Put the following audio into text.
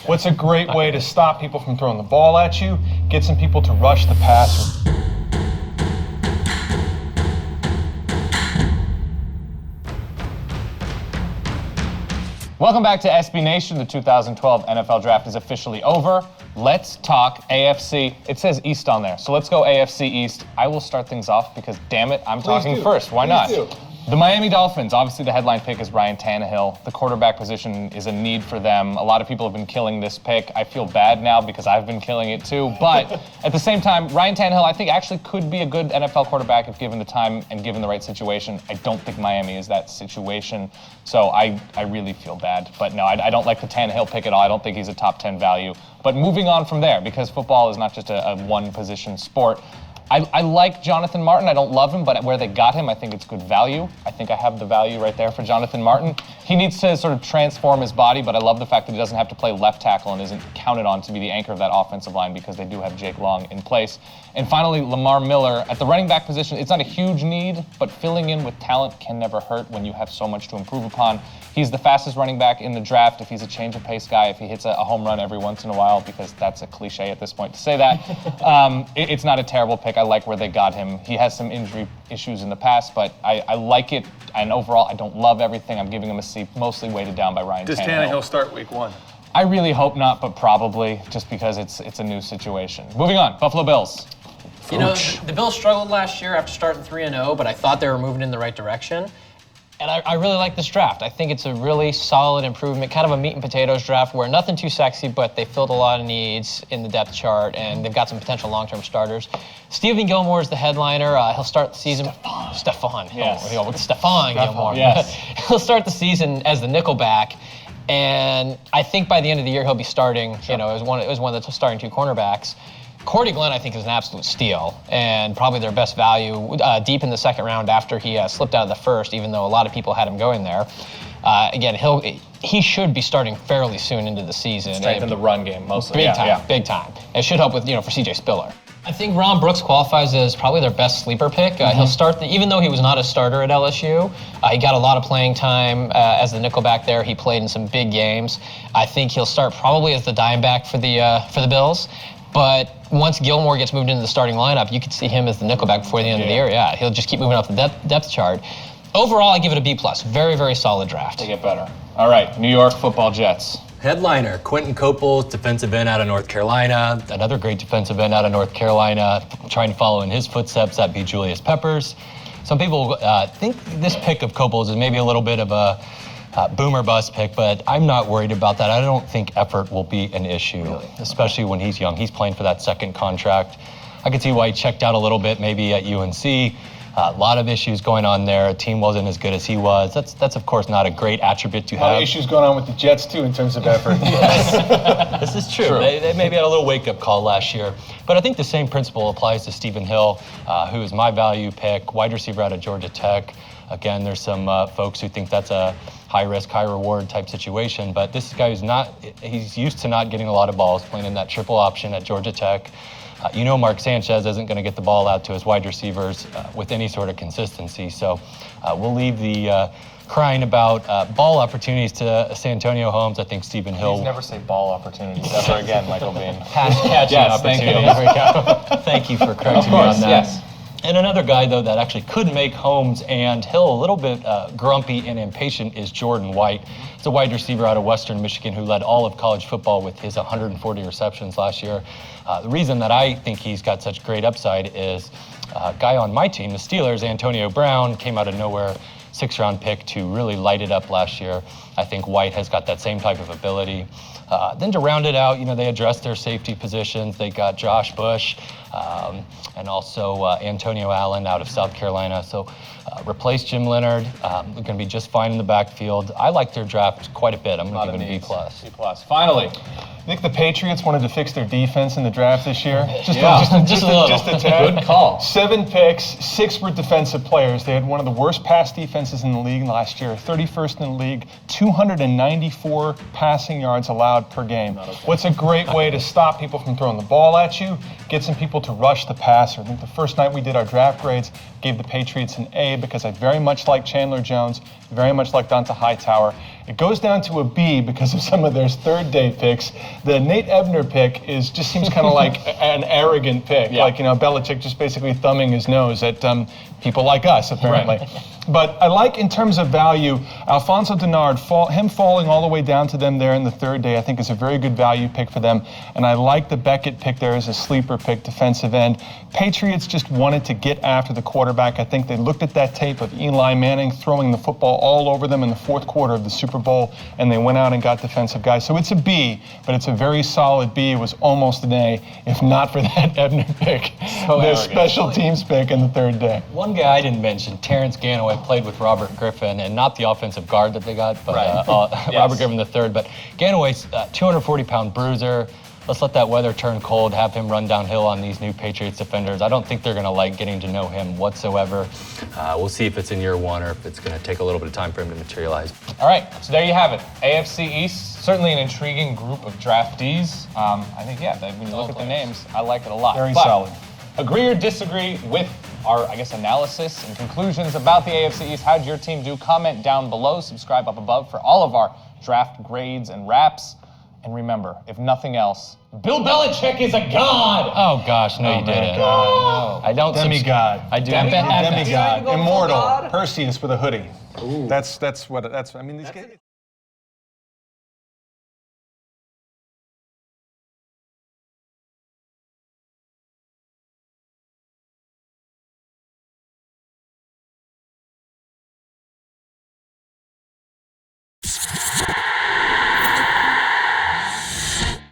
What's a great way to stop people from throwing the ball at you? Get some people to rush the passer. Welcome back to SB Nation. The 2012 NFL Draft is officially over. Let's talk AFC. It says East on there, so let's go AFC East. I will start things off because, damn it, I'm talking first. Why not? The Miami Dolphins, obviously the headline pick is Ryan Tannehill. The quarterback position is a need for them. A lot of people have been killing this pick. I feel bad now because I've been killing it too. But at the same time, Ryan Tannehill, I think, actually could be a good NFL quarterback if given the time and given the right situation. I don't think Miami is that situation. So I really feel bad. But no, I don't like the Tannehill pick at all. I don't think he's a top 10 value. But moving on from there, because football is not just a one-position sport, I like Jonathan Martin. I don't love him, but where they got him, I think it's good value. I think I have the value right there for Jonathan Martin. He needs to sort of transform his body, but I love the fact that he doesn't have to play left tackle and isn't counted on to be the anchor of that offensive line because they do have Jake Long in place. And finally, Lamar Miller. At the running back position, it's not a huge need, but filling in with talent can never hurt when you have so much to improve upon. He's the fastest running back in the draft. If he's a change of pace guy, if he hits a home run every once in a while, because that's a cliche at this point to say that, it's not a terrible pick. I like where they got him. He has some injury issues in the past, but I like it. And overall, I don't love everything. I'm giving him a C, mostly weighted down by Ryan Tannehill. Does Tannehill start week 1? I really hope not, but probably, just because it's a new situation. Moving on, Buffalo Bills. You know, the Bills struggled last year after starting 3-0, but I thought they were moving in the right direction. And I really like this draft. I think it's a really solid improvement, kind of a meat and potatoes draft where nothing too sexy, but they filled a lot of needs in the depth chart, and they've got some potential long-term starters. Stephon Gilmore is the headliner. He'll start the season. Stephon. Yes. Stephon Gilmore. Yes. He'll start the season as the nickelback, and I think by the end of the year he'll be starting. Sure. You know, as one of the starting two cornerbacks. Cordy Glenn, I think, is an absolute steal and probably their best value deep in the second round after he slipped out of the first, even though a lot of people had him going there. Again, he should be starting fairly soon into the season. Strengthen the run game mostly. Big time. It should help with, for CJ Spiller. I think Ron Brooks qualifies as probably their best sleeper pick. He'll start, even though he was not a starter at LSU, he got a lot of playing time as the nickelback there. He played in some big games. I think he'll start probably as the dime back for the Bills. But once Gilmore gets moved into the starting lineup, you could see him as the nickelback before the end of the year. Yeah, he'll just keep moving up the depth chart. Overall, I give it a B+. Very, very solid draft. They get better. All right, New York Football Jets. Headliner, Quentin Coples, defensive end out of North Carolina. Another great defensive end out of North Carolina. Trying to follow in his footsteps, that'd be Julius Peppers. Some people think this pick of Coples is maybe a little bit of a boomer bust pick, but I'm not worried about that. I don't think effort will be an issue, especially when he's young. He's playing for that second contract. I could see why he checked out a little bit maybe at UNC. A lot of issues going on there. Team wasn't as good as he was. That's of course not a great attribute to have. A lot of issues going on with the Jets too in terms of effort. This is true. They maybe had a little wake-up call last year. But I think the same principle applies to Stephen Hill, who is my value pick, wide receiver out of Georgia Tech. Again, there's some folks who think that's a high-risk, high-reward type situation, but this guy he's used to not getting a lot of balls, playing in that triple option at Georgia Tech. Mark Sanchez isn't going to get the ball out to his wide receivers with any sort of consistency, so we'll leave the crying about ball opportunities to Santonio Holmes. I think Stephen Hill... Please never say ball opportunities ever again, Michael Bean. Pass catching opportunities. Thank you for correcting me on that. Yes. And another guy, though, that actually could make Holmes and Hill a little bit grumpy and impatient is Jordan White. He's a wide receiver out of Western Michigan who led all of college football with his 140 receptions last year. The reason that I think he's got such great upside is a guy on my team, the Steelers, Antonio Brown, came out of nowhere, 6th-round pick to really light it up last year. I think White has got that same type of ability. Then to round it out, they addressed their safety positions. They got Josh Bush and also Antonio Allen out of South Carolina. So replace Jim Leonard. They're going to be just fine in the backfield. I like their draft quite a bit. I'm going to give it a B+. B+. Finally. I think the Patriots wanted to fix their defense in the draft this year. Just a tad. Good call. 7 picks, 6 were defensive players. They had one of the worst pass defenses in the league last year, 31st in the league, 294 passing yards allowed per game. What's a great way to stop people from throwing the ball at you? Get some people to rush the passer. I think the first night we did our draft grades, gave the Patriots an A because I very much like Chandler Jones, very much like Donta Hightower, It goes down to a B because of some of their third-day picks. The Nate Ebner pick just seems kind of like an arrogant pick. Yeah. Like, Belichick just basically thumbing his nose at people like us, apparently. Right. But I like, in terms of value, Alfonso Denard, him falling all the way down to them there in the third day, I think is a very good value pick for them. And I like the Beckett pick there as a sleeper pick, defensive end. Patriots just wanted to get after the quarterback. I think they looked at that tape of Eli Manning throwing the football all over them in the fourth quarter of the Super Bowl, and they went out and got defensive guys. So it's a B, but it's a very solid B. It was almost an A, if not for that Ebner pick, their special teams pick in the third day. One guy I didn't mention, Terrence Ganaway, played with Robert Griffin, and not the offensive guard that they got, but Yes. Robert Griffin III. But Ganaway's 240-pound bruiser. Let's let that weather turn cold, have him run downhill on these new Patriots defenders. I don't think they're going to like getting to know him whatsoever. We'll see if it's in year one or if it's going to take a little bit of time for him to materialize. All right, so there you have it. AFC East, certainly an intriguing group of draftees. I think, when you look at the names, I like it a lot. Very But solid. Agree or disagree with our, analysis and conclusions about the AFC East? How'd your team do? Comment down below, subscribe up above for all of our draft grades and wraps. And remember, if nothing else, Bill Belichick is a god! Oh, gosh, no, you didn't. God. I don't. Demigod. I do. Demigod. Demigod. Immortal. Perseus with a hoodie. That's what. I mean, these guys.